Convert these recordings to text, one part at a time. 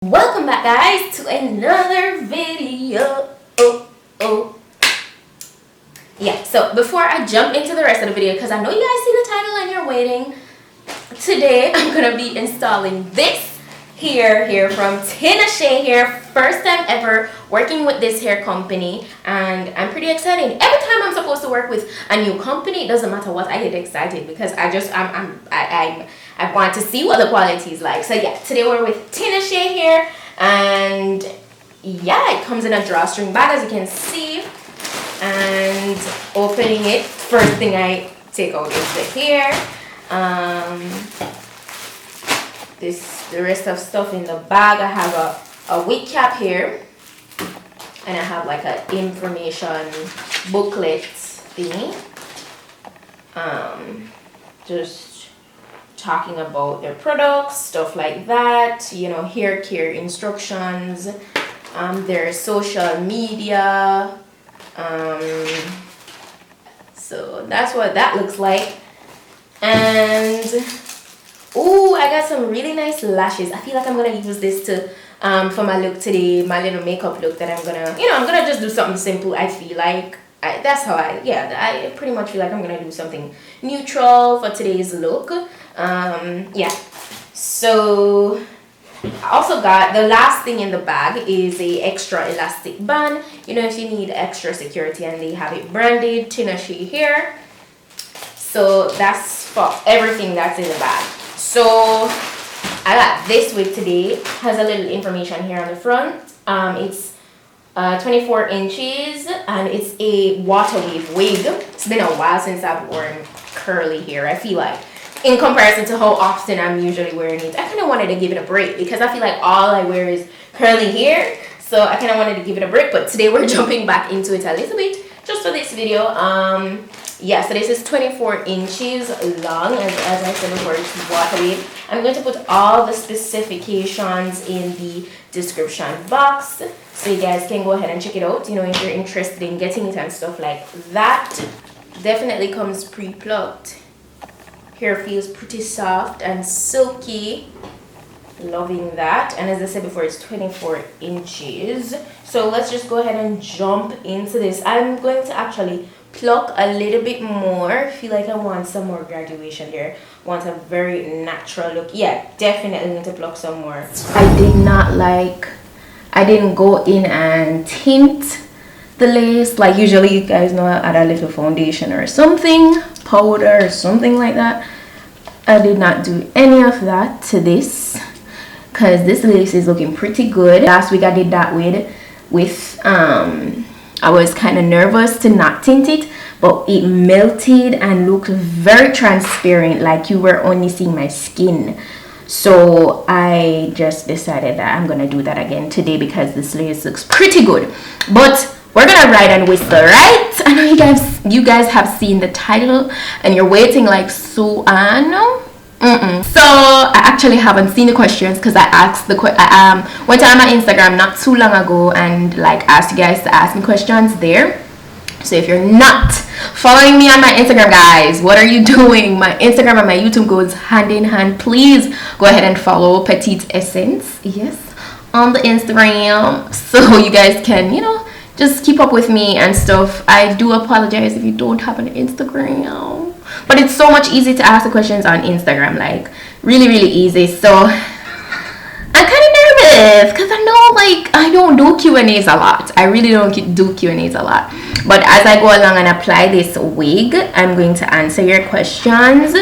Welcome back, guys, to another video. Yeah, so before I jump into the rest of the video, because I know you guys see the title and you're waiting, today I'm gonna be installing this hair from Tinashe Hair. First time ever working with this hair company, and I'm pretty excited. Every time I'm supposed to work with a new company, it doesn't matter what, I get excited because I want to see what the quality is like. So yeah, today we're with Tinashe Hair, and yeah, it comes in a drawstring bag, as you can see. And opening it, first thing I take out is the hair. The rest of stuff in the bag. I have a wig cap here, and I have like an information booklet thingy. Just talking about their products, stuff like that. You know, hair care instructions, their social media. So that's what that looks like. And oh, I got some really nice lashes. I feel like I'm gonna use this to for my look today, my little makeup look that I'm gonna just do something simple. I feel like I pretty much feel like I'm gonna do something neutral for today's look. Yeah, so I also got the last thing in the bag is a extra elastic band. You know, if you need extra security, and they have it branded Tinashe Hair. So that's for everything that's in the bag. So I got this wig today. Has a little information here on the front. It's 24 inches, and it's a water wave wig. It's been a while since I've worn curly hair. I feel like, in comparison to how often I'm usually wearing it, I kind of wanted to give it a break because I feel like all I wear is curly hair. So I kind of wanted to give it a break, but today we're jumping back into it a little bit just for this video. Yeah, so this is 24 inches long, as I said before. It's water wave. I'm going to put all the specifications in the description box, so you guys can go ahead and check it out. You know, if you're interested in getting it and stuff like that. Definitely comes pre-plucked. Hair feels pretty soft and silky. Loving that. And as I said before, it's 24 inches. So let's just go ahead and jump into this. I'm going to actually pluck a little bit more. I feel like I want some more graduation there. Want a very natural look. Yeah, definitely need to pluck some more. I didn't go in and tint the lace. Like usually you guys know I add a little foundation or something, powder or something like that. I did not do any of that to this because this lace is looking pretty good. Last week I did that with I was kind of nervous to not tint it, but it melted and looked very transparent, like you were only seeing my skin. So I just decided that I'm gonna do that again today because this lace looks pretty good. But we're gonna ride and whistle, right? I know you guys have seen the title and you're waiting like, so I know. So I actually haven't seen the questions because I asked went on my Instagram not too long ago and like asked you guys to ask me questions there. So if you're not following me on my Instagram, guys, what are you doing? My Instagram and my YouTube goes hand in hand. Please go ahead and follow Petite Essence, yes, on the Instagram, so you guys can, you know, just keep up with me and stuff. I do apologize if you don't have an Instagram, but it's so much easy to ask the questions on Instagram, like really easy. So I'm kind of nervous because I know like I don't do Q&As a lot. I really don't do Q&As a lot, but as I go along and apply this wig, I'm going to answer your questions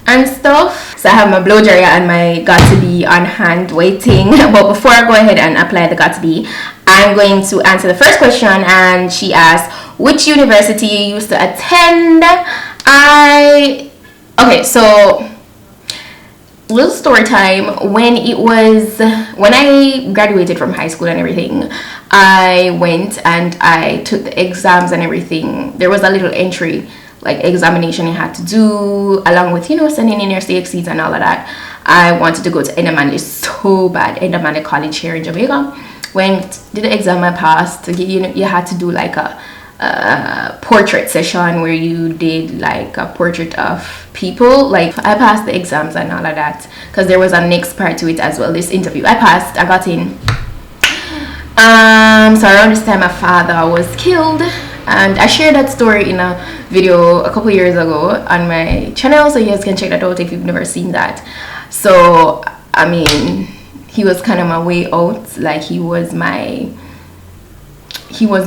and stuff. So I have my blow dryer and my got2b on hand waiting. But before I go ahead and apply the got2b, I'm going to answer the first question, and she asked which university you used to attend. Okay, so little story time. When I graduated from high school and everything, I went and I took the exams and everything. There was a little entry like examination you had to do along with, you know, sending in your CXCs and all of that. I wanted to go to Edamande so bad. Edamande College here in Jamaica. Went, did the exam, I passed. You know, you had to do like a portrait session where you did like a portrait of people. Like I passed the exams and all of that, because there was a next part to it as well. This interview I passed, I got in. So around this time my father was killed, and I shared that story in a video a couple years ago on my channel, so you guys can check that out if you've never seen that. So I mean, he was kind of my way out. Like he was the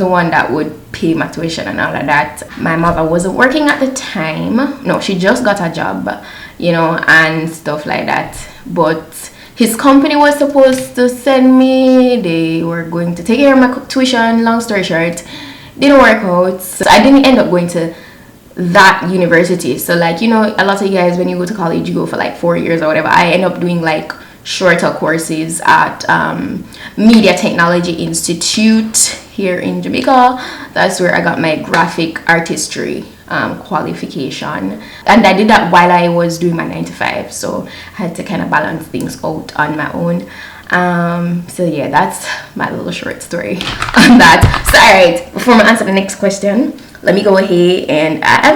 one that would pay my tuition and all of that. My mother wasn't working at the time. No, she just got a job, you know, and stuff like that. But his company was supposed to send me. They were going to take care of my tuition. Long story short, didn't work out. So I didn't end up going to that university. So like, you know, a lot of you guys, when you go to college, you go for like 4 years or whatever. I end up doing like shorter courses at Media Technology Institute here in Jamaica. That's where I got my graphic artistry qualification, and I did that while I was doing my 9 to 5, so I had to kind of balance things out on my own. So yeah, that's my little short story on that. So alright, before I answer the next question, let me go ahead, and I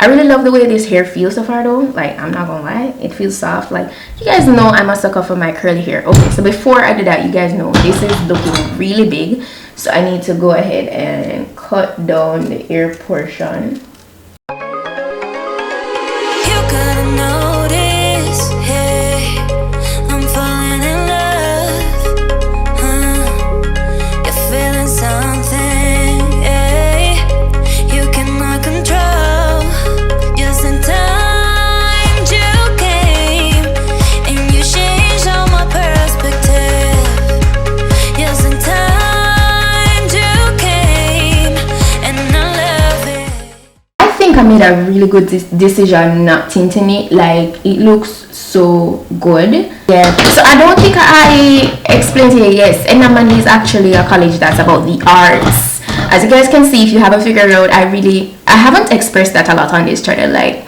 really love the way this hair feels so far though. Like, I'm not gonna lie, it feels soft. Like, you guys know I'm a sucker for my curly hair. Okay, so before I do that, you guys know this is looking really big, so I need to go ahead and cut down the ear portion. You gotta notice, hey, I'm falling in love, you're feeling something, hey, you cannot control. Just in time you came, and you changed all my perspective. Just in time you came, and I love it. I think I made a really good decision not tinting it. Like, it looks so good. Yeah, so I don't think I explained to you. Yes, Enamani is actually a college that's about the arts. As you guys can see, if you haven't figured out, I haven't expressed that a lot on this channel. Like,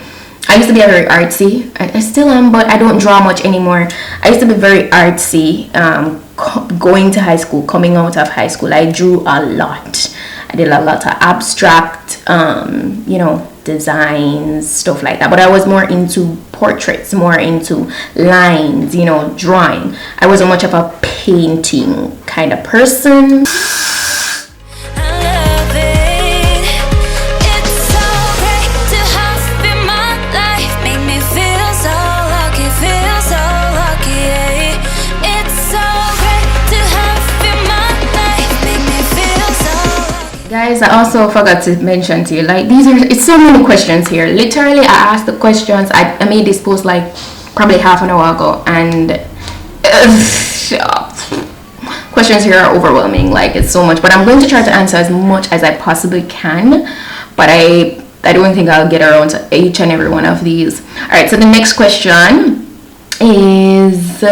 I used to be a very artsy, I still am, but I don't draw much anymore. I used to be very artsy, going to high school, coming out of high school. I drew a lot. I did a lot of abstract, you know, designs, stuff like that. But I was more into portraits, more into lines, you know, drawing. I wasn't much of a painting kind of person. I love it. It's so great to have you in my life. Make me feel so lucky, yeah. It's so great to have you in my life. Make me feel so lucky. Guys, I also forgot to mention to you, like, it's so many questions here. Literally, I asked the questions. I made this post like probably half an hour ago, and questions here are overwhelming. Like, it's so much, but I'm going to try to answer as much as I possibly can. But I don't think I'll get around to each and every one of these. All right, so the next question is,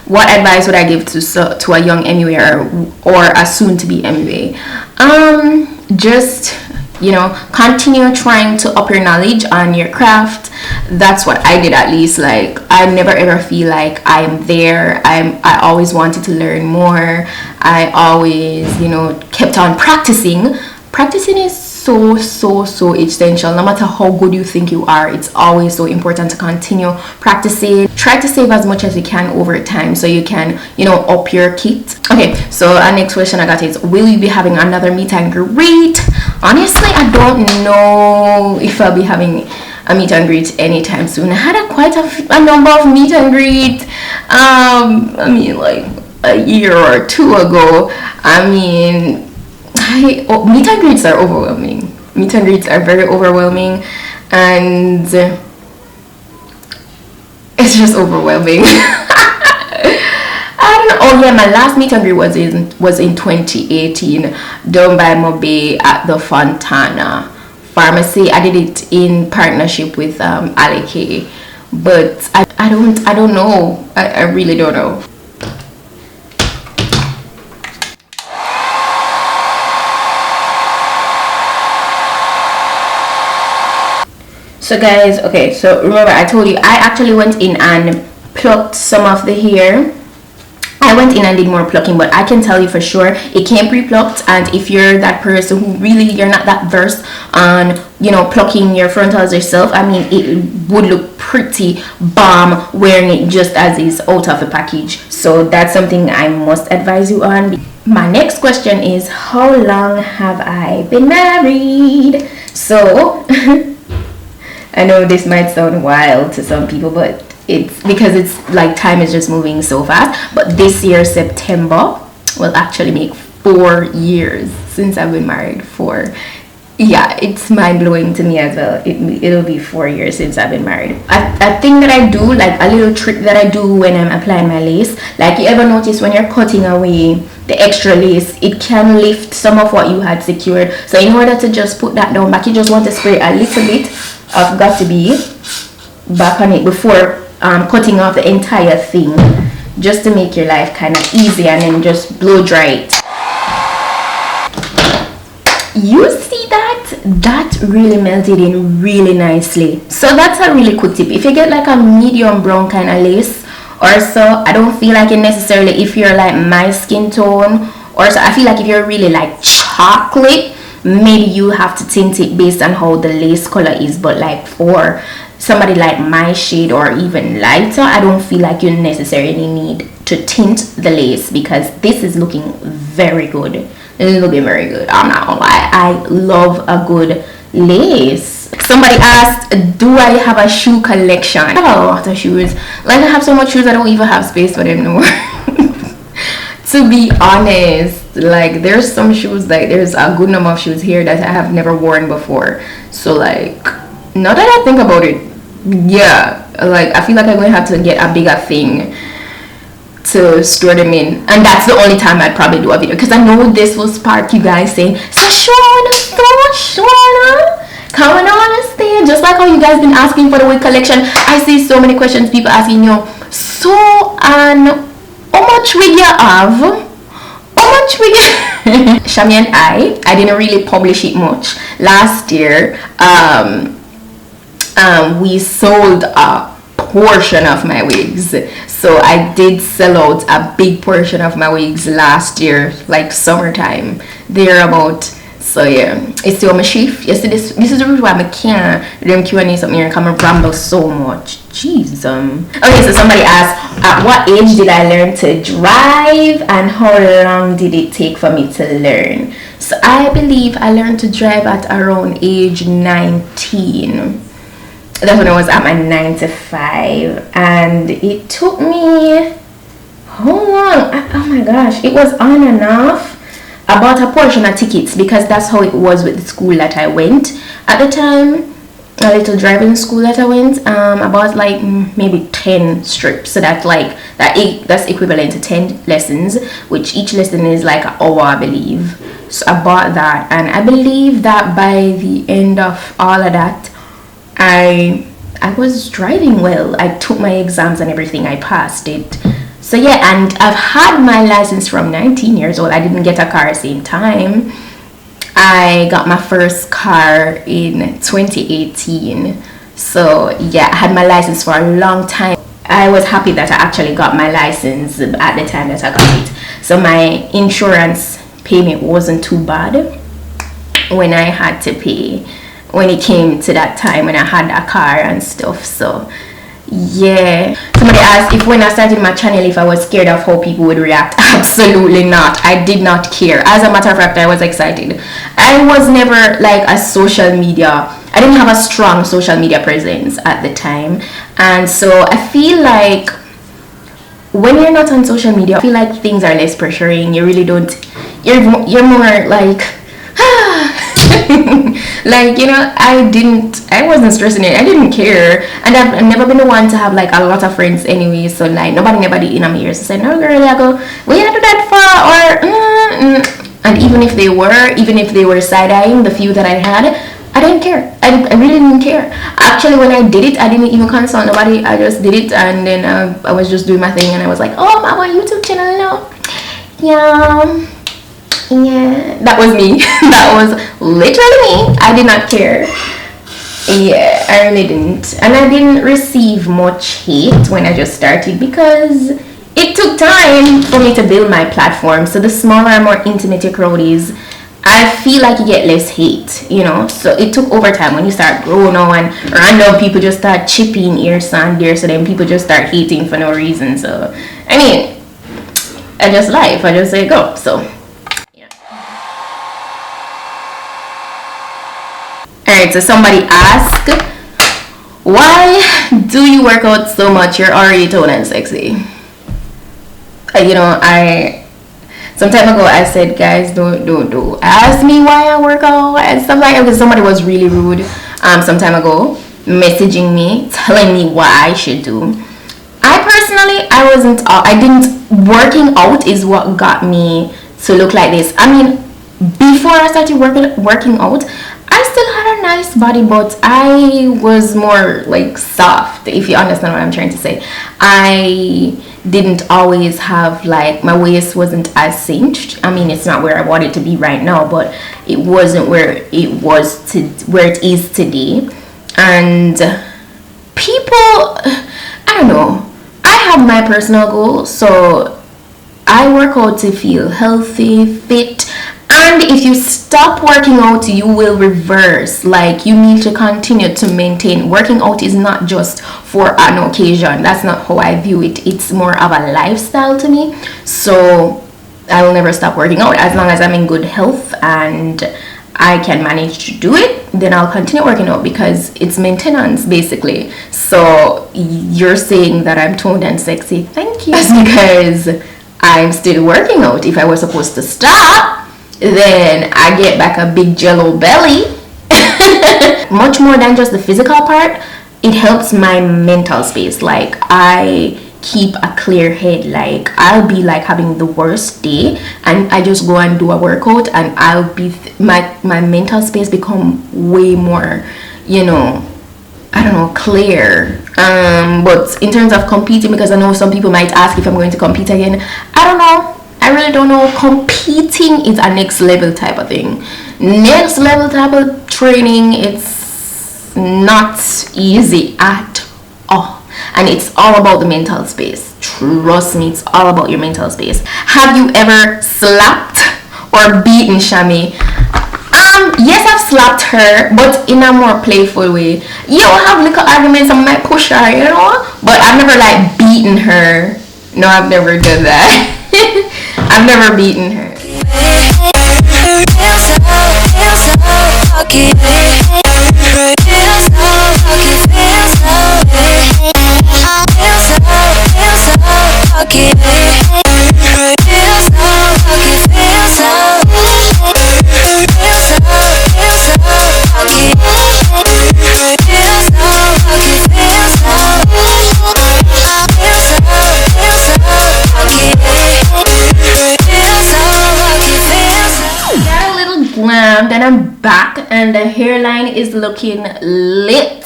what advice would I give to a young MUA or a soon-to-be MUA? Just, you know, continue trying to up your knowledge on your craft. That's what I did, at least. Like, I never ever feel like I'm there. I always wanted to learn more. I always, you know, kept on practicing. Practicing is so essential. No matter how good you think you are, it's always so important to continue practicing. Try to save as much as you can over time, so you can, you know, up your kit. Okay, so our next question I got is, will you be having another meet and greet? Honestly, I don't know if I'll be having a meet and greet anytime soon. I had quite a number of meet and greet. I mean, like a year or two ago. I mean, meet and greets are overwhelming. Meet and greets are very overwhelming, and it's just overwhelming. I don't know. Oh yeah, my last meet and greet was in 2018, done by Mobe at the Fontana Pharmacy. I did it in partnership with Ali K, but I don't know. I really don't know. So guys, okay, so remember I told you I actually went in and plucked some of the hair. I went in and did more plucking, but I can tell you for sure it came pre-plucked. And if you're that person who really, you're not that versed on, you know, plucking your frontals yourself, I mean, it would look pretty bomb wearing it just as is out of the package. So that's something I must advise you on. My next question is, how long have I been married? So I know this might sound wild to some people, but it's because it's like time is just moving so fast. But this year September will actually make 4 years since I've been married. 4. Yeah, it's mind-blowing to me as well. It'll be 4 years since I've been married. A thing that I do, like a little trick that I do when I'm applying my lace, like you ever notice when you're cutting away the extra lace, it can lift some of what you had secured. So in order to just put that down back, you just want to spray a little bit of Got2b back on it before cutting off the entire thing, just to make your life kind of easy, and then just blow dry it. You see that really melted in really nicely. So that's a really quick tip. If you get like a medium brown kind of lace or so, I don't feel like it necessarily, if you're like my skin tone or so, I feel like if you're really like chocolate, maybe you have to tint it based on how the lace color is. But like for somebody like my shade or even lighter, I don't feel like you necessarily need to tint the lace, because this is looking very good. It is looking very good. I'm not gonna lie, I love a good lace. Somebody asked, do I have a shoe collection? I have a lot of shoes. Like, I have so much shoes I don't even have space for them no more. To be honest, like, there's some shoes, like there's a good number of shoes here that I have never worn before. So like, now that I think about it, yeah, like I feel like I'm going to have to get a bigger thing to store them in, and that's the only time I'd probably do a video, because I know this will spark you guys saying, so Shawana, coming on a stage, just like how you guys been asking for the wig collection. I see so many questions, people asking, you know, so how much wig you have? How much wig you Shami and I didn't really publish it much last year. We sold a portion of my wigs, so I did sell out a big portion of my wigs last year, like summertime thereabout. So yeah, it's still my shift. You see, this is the reason why I can't them Q&A something here and come and ramble so much. Jeez. Okay, so somebody asked, at what age did I learn to drive and how long did it take for me to learn? So I believe I learned to drive at around age 19. That's when I was at my 9 to 5, and it took me, how long? Oh my gosh, it was on and off. I bought a portion of tickets because that's how it was with the school that I went at the time, a little driving school that I went. I bought like maybe 10 strips, so that's like that's equivalent to 10 lessons, which each lesson is like an hour, I believe. So I bought that, and I believe that by the end of all of that, I was driving well. I took my exams and everything, I passed it. So yeah, and I've had my license from 19 years old. I didn't get a car at the same time. I got my first car in 2018. So yeah, I had my license for a long time. I was happy that I actually got my license at the time that I got it. So my insurance payment wasn't too bad when I had to pay, when it came to that time when I had a car and stuff. So yeah, somebody asked if when I started my channel if I was scared of how people would react. Absolutely not. I did not care. As a matter of fact, I was excited. I was never like a social media, I didn't have a strong social media presence at the time, and so I feel like when you're not on social media, I feel like things are less pressuring. You really don't, you're more like like, you know, I wasn't stressing it. I didn't care, and I've never been the one to have like a lot of friends anyway, so like nobody never did in my ears to say, no girl, I go, we had to do that for, or and even if they were side-eyeing the few that I had, I didn't care. I really didn't care. Actually, when I did it, I didn't even consult nobody. I just did it, and then I was just doing my thing, and I was like, oh, I want a YouTube channel now. Yeah, that was me. That was literally me. I did not care. Yeah, I really didn't. And I didn't receive much hate when I just started, because it took time for me to build my platform. So the smaller and more intimate your crowd is, I feel like you get less hate, you know. So it took over time. When you start growing on, random people just start chipping here, and there, so then people just start hating for no reason. So I mean, I just life. I just say go. So yeah. Alright, so somebody asked, why do you work out so much? You're already toned and sexy. You know, some time ago I said, guys, don't ask me why I work out and stuff like that, because somebody was really rude some time ago, messaging me, telling me what I should do. Working out is what got me to look like this. I mean, before I started working out, I still had a nice body, but I was more like soft, if you understand what I'm trying to say. I didn't always have, like, my waist wasn't as cinched. I mean, it's not where I want it to be right now, but it wasn't where it is today. And people, I don't know, I have my personal goals, so I work out to feel healthy, fit. And if you stop working out, you will reverse. Like, you need to continue to maintain. Working out is not just for an occasion. That's not how I view it. It's more of a lifestyle to me. So I will never stop working out. As long as I'm in good health and I can manage to do it, then I'll continue working out, because it's maintenance basically. So you're saying that I'm toned and sexy. Thank you. That's because I'm still working out. If I was supposed to stop, then I get back a big jello belly. Much more than just the physical part, it helps my mental space. Like, I keep a clear head. Like, I'll be like having the worst day and I just go and do a workout, and I'll be my mental space become way more, you know, I don't know, clear. But in terms of competing, because I know some people might ask if I'm going to compete again, I don't know. I really don't know. Competing is a next level type of thing. Next level type of training. It's not easy at all. And it's all about the mental space. Trust me, it's all about your mental space. Have you ever slapped or beaten Shami? Yes, I've slapped her, but in a more playful way. I'll have little arguments, I might push her, you know? But I've never, like, beaten her. No, I've never done that. I've never beaten her. Then I'm back and the hairline is looking lit.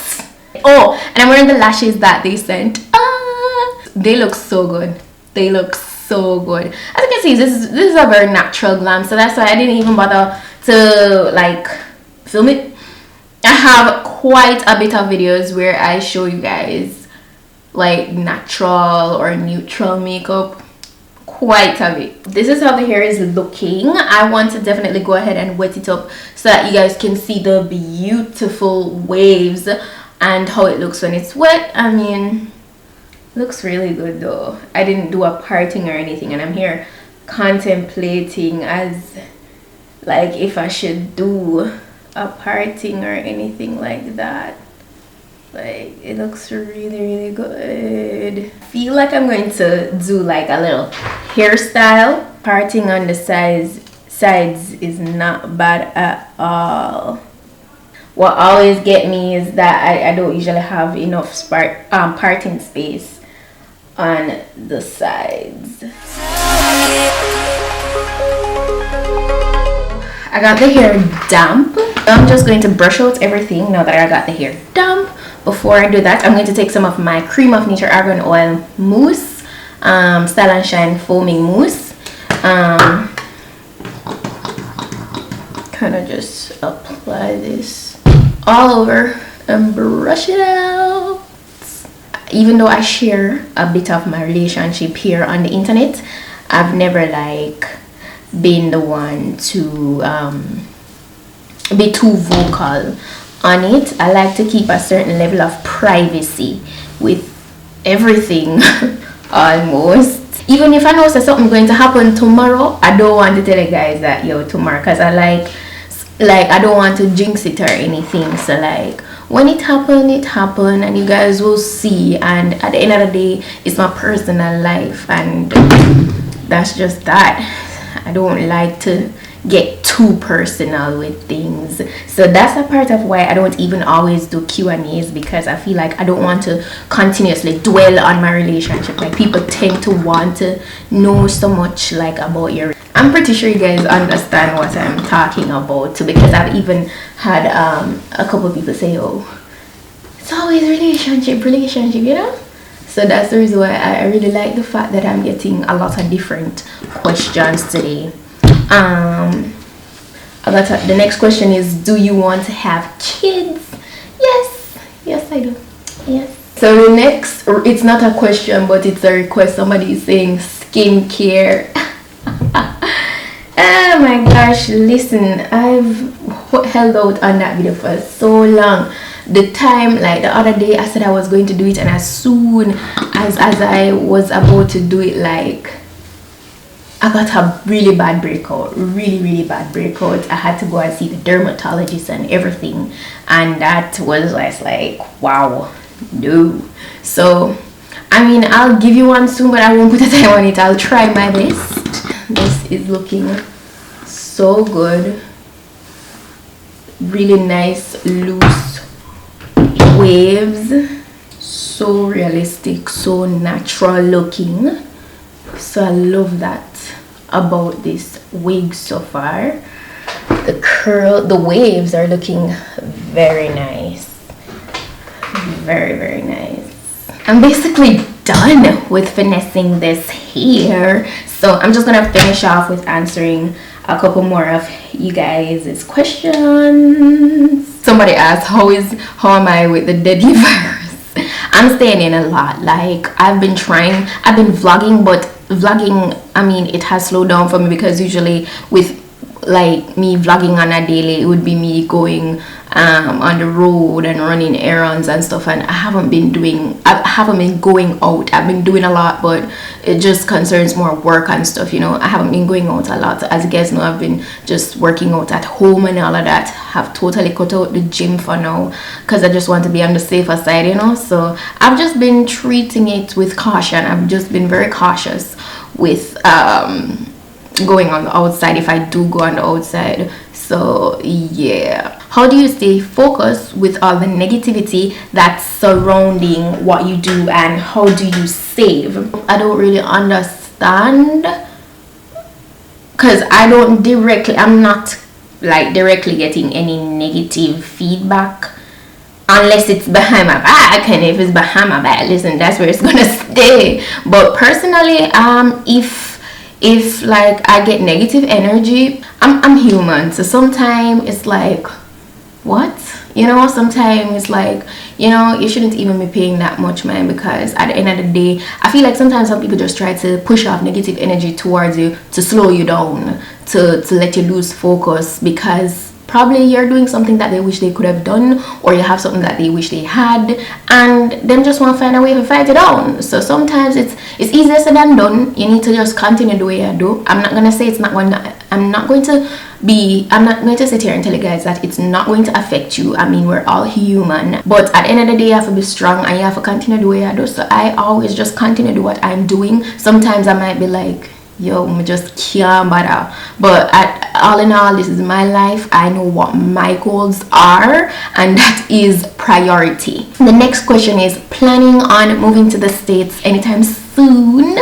Oh, and I'm wearing the lashes that they sent. They look so good. They look so good. As you can see, this is a very natural glam, so that's why I didn't even bother to like film it. I have quite a bit of videos where I show you guys like natural or neutral makeup. Quite a bit. This is how the hair is looking. I want to definitely go ahead and wet it up so that you guys can see the beautiful waves and how it looks when it's wet. I mean, looks really good though. I didn't do a parting or anything, and I'm here contemplating as like if I should do a parting or anything like that. Like, it looks really good. I feel like I'm going to do like a little hairstyle. Parting on the sides is not bad at all. What always get me is that I don't usually have enough parting space on the sides. I got the hair damp. I'm just going to brush out everything now that I got the hair damp. Before I do that, I'm going to take some of my Cream of Nature Argan Oil Mousse, Style and Shine Foaming Mousse. Kind of just apply this all over and brush it out. even though I share a bit of my relationship here on the internet, I've never like been the one to be too vocal on it. I like to keep a certain level of privacy with everything almost. Even if I know that something's going to happen tomorrow, I don't want to tell you guys that yo tomorrow, because I like I don't want to jinx it or anything. So like when it happened, and you guys will see. And at the end of the day, it's my personal life, and that's just that. I don't like to get too personal with things. So that's a part of why I don't even always do Q&As, because I feel like I don't want to continuously dwell on my relationship. Like people tend to want to know so much like about your, I'm pretty sure you guys understand what I'm talking about too, because I've even had a couple of people say, oh, it's always relationship, you know. So that's the reason why I really like the fact that I'm getting a lot of different questions today. The next question is, do you want to have kids? Yes I do. Yes. So the next, it's not a question but it's a request. Somebody is saying skincare. Oh my gosh, listen, I've held out on that video for so long. The time, like the other day, I said I was going to do it, and as soon as I was about to do it, like I got a really bad breakout, really bad breakout. I had to go and see the dermatologist and everything, and that was just like, wow, no. So I mean, I'll give you one soon, but I won't put a time on it. I'll try my best. This is looking so good. Really nice loose waves, so realistic, so natural looking. So I love that about this wig so far. The waves are looking very nice, very nice. I'm basically done with finessing this hair, so I'm just gonna finish off with answering a couple more of you guys' questions. Somebody asked, how am I with the deadly virus? I'm staying in a lot. Like I've been vlogging, but vlogging, I mean, it has slowed down for me, because usually with like me vlogging on a daily, it would be me going on the road and running errands and stuff, and I haven't been going out. I've been doing a lot, but it just concerns more work and stuff, you know. I haven't been going out a lot. As you guys know, I've been just working out at home and all of that. Have totally cut out the gym for now, because I just want to be on the safer side, you know. So I've just been treating it with caution. I've just been very cautious with going on the outside, if I do go on the outside. So yeah, how do you stay focused with all the negativity that's surrounding what you do, and how do you save? I don't really understand, because I'm not like directly getting any negative feedback, unless it's behind my back. And if it's behind my back, listen, that's where it's gonna stay. But personally, if like I get negative energy, I'm human, so sometimes it's like, what, you know, sometimes it's like, you know, you shouldn't even be paying that much mind, because at the end of the day, I feel like sometimes some people just try to push off negative energy towards you to slow you down, to let you lose focus, because probably you're doing something that they wish they could have done, or you have something that they wish they had, and them just want to find a way to fight it down. So sometimes it's easier said than done. You need to just continue the way you do. I'm not gonna say it's not going to, I'm not going to sit here and tell you guys that it's not going to affect you. I mean, we're all human, but at the end of the day, you have to be strong and you have to continue the way I do. So I always just continue to do what I'm doing. Sometimes I might be like, yo, I just can't bother, but all in all, this is my life. I know what my goals are, and that is priority. The next question is, planning on moving to the States anytime soon?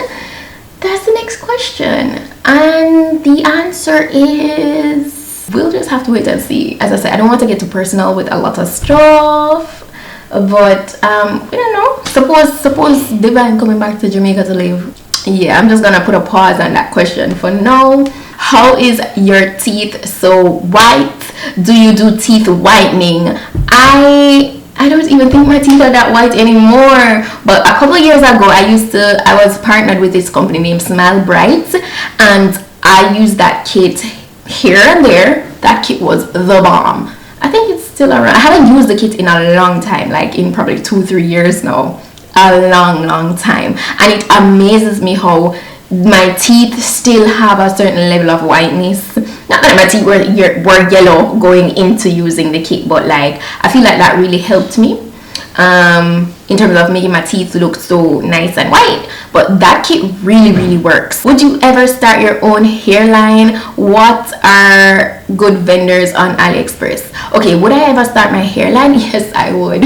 That's the next question, and the answer is, we'll just have to wait and see. As I said, I don't want to get too personal with a lot of stuff, but we don't know. Suppose Divine coming back to Jamaica to live. Yeah, I'm just gonna put a pause on that question for now. How is your teeth so white? Do you do teeth whitening? I I don't even think my teeth are that white anymore. But a couple of years ago, I was partnered with this company named Smile Bright, and I used that kit here and there. That kit was the bomb. I think it's still around. I haven't used the kit in a long time, like in probably 2-3 years now. A long time. And it amazes me how my teeth still have a certain level of whiteness. Not that my teeth were yellow going into using the kit, but like I feel like that really helped me in terms of making my teeth look so nice and white. But that kit really works. Would you ever start your own hairline? What are good vendors on AliExpress? Okay, would I ever start my hairline? Yes, I would.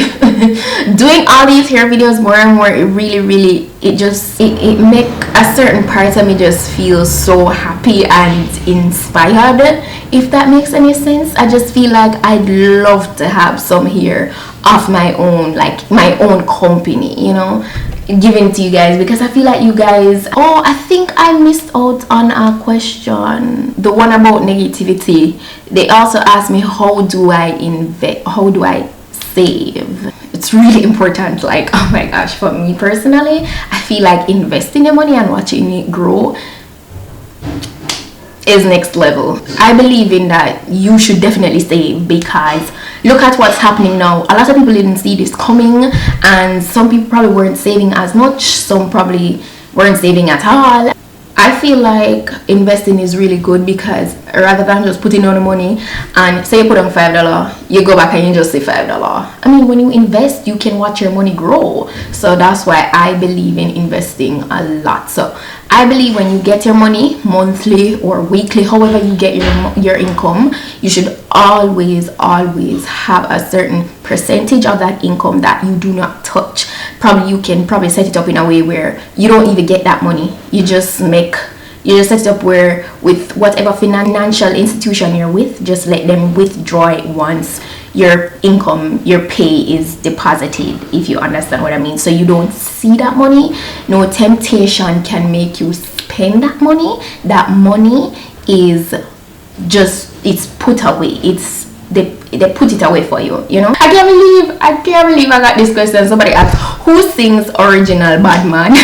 Doing all these hair videos more and more, it really it make a certain part of me just feel so happy and inspired, if that makes any sense. I just feel like I'd love to have some hair of my own, like my own company, you know, giving to you guys, because I feel like you guys, oh, I think I missed out on a question, the one about negativity. They also asked me, how do I save? It's really important. Like, oh my gosh, for me personally, I feel like investing your money and watching it grow is next level. I believe in that. You should definitely save, because look at what's happening now. A lot of people didn't see this coming, and some people probably weren't saving as much, some probably weren't saving at all. I feel like investing is really good, because rather than just putting on the money and say you put on $5, you go back and you just say $5. I mean, when you invest, you can watch your money grow. So that's why I believe in investing a lot. So I believe when you get your money monthly or weekly, however you get your income, you should always have a certain percentage of that income that you do not touch. You can set it up in a way where you don't even get that money. You just set it up where, with whatever financial institution you're with, just let them withdraw it once your income, your pay is deposited, if you understand what I mean. So you don't see that money. No temptation can make you spend that money. That money is just, it's put away. They put it away for you, you know. I can't believe I got this question. Somebody asked, who sings original Batman?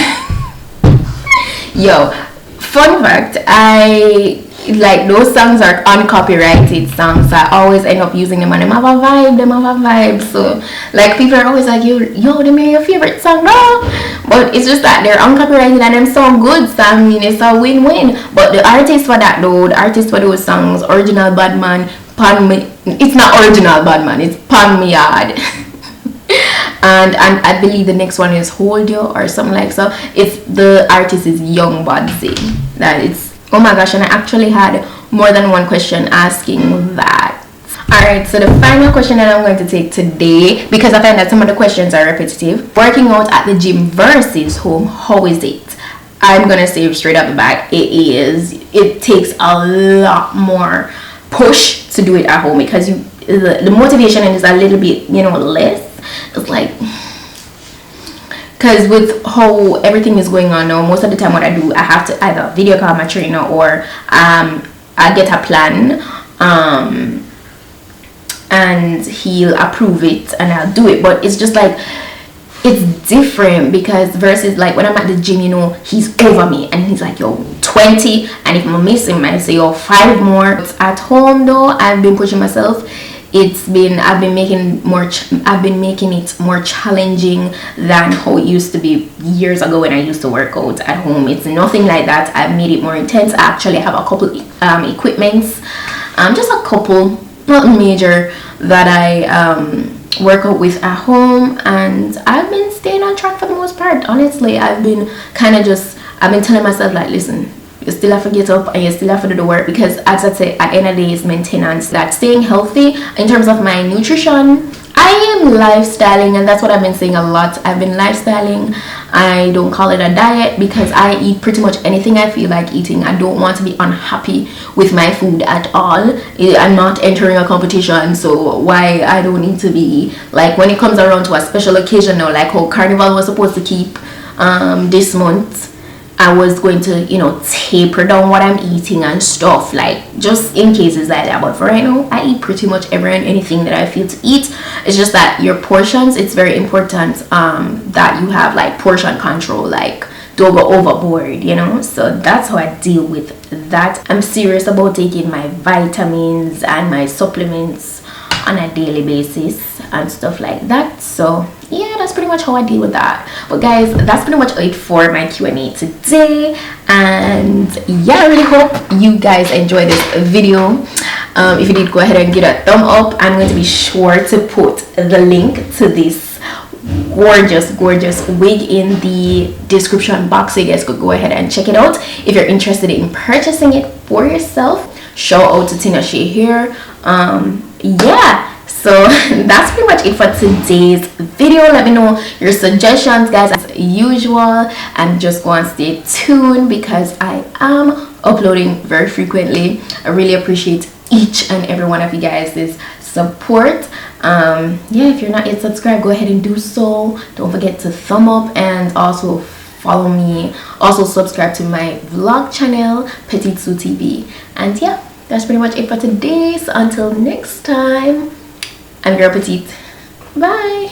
Yo, fun fact, I like those songs are uncopyrighted songs. I always end up using them, and them have a vibe. So like people are always like, yo, them are your favorite song, no? But it's just that they're uncopyrighted and them sound good, so I mean it's a win-win. But the artist for that though, the artist for those songs, original Badman, Pan me, it's not original Badman, it's Pan me hard. and I believe the next one is Hold You or something like so. It's the artist is Young Budsy. That it's, oh my gosh, and I actually had more than one question asking that. Alright, so the final question that I'm going to take today, because I find that some of the questions are repetitive. Working out at the gym versus home, how is it? I'm gonna say straight up the back, it takes a lot more push to do it at home, because the motivation is a little bit, you know, less. It's like, because with how everything is going on now, most of the time what I do, I have to either video call my trainer or I get a plan and he'll approve it and I'll do it. But it's just like, it's different, because versus like when I'm at the gym, you know, he's over me and he's like, yo, 20, and if I'm missing, I say, yo, 5 more. At home though, I've been pushing myself. I've been making it more challenging than how it used to be years ago when I used to work out at home. It's nothing like that. I've made it more intense. I actually have a couple equipments, just a couple, not major, that I work out with at home, and I've been staying on track for the most part. Honestly, I've been telling myself like, listen, you still have to get up and you still have to do the work, because as I say, at the end of the day, it's maintenance. That staying healthy in terms of my nutrition, I am lifestyling, and that's what I've been saying a lot. I've been lifestyling. I don't call it a diet, because I eat pretty much anything I feel like eating. I don't want to be unhappy with my food at all. I'm not entering a competition, so why I don't need to be, like when it comes around to a special occasion now, like how Carnival was supposed to keep this month, I was going to, you know, taper down what I'm eating and stuff, like just in cases like that. But for right now, I eat pretty much every and anything that I feel to eat. It's just that your portions, it's very important that you have like portion control, like don't go overboard, you know. So that's how I deal with that. I'm serious about taking my vitamins and my supplements on a daily basis and stuff like that. So yeah, that's pretty much how I deal with that. But guys, that's pretty much it for my Q&A today. And yeah, I really hope you guys enjoyed this video. If you did, go ahead and give it a thumb up. I'm going to be sure to put the link to this gorgeous wig in the description box, so you guys could go ahead and check it out if you're interested in purchasing it for yourself. Shout out to Tinashe Hair. Yeah, so that's pretty much it for today's video. Let me know your suggestions, guys, as usual, and just go and stay tuned because I am uploading very frequently. I really appreciate each and every one of you guys' support. Yeah, if you're not yet subscribed, go ahead and do so. Don't forget to thumb up and also follow me. Also subscribe to my vlog channel, PETITE-SUE TV. And yeah, that's pretty much it for today. So until next time, I'm your Petite. Bye.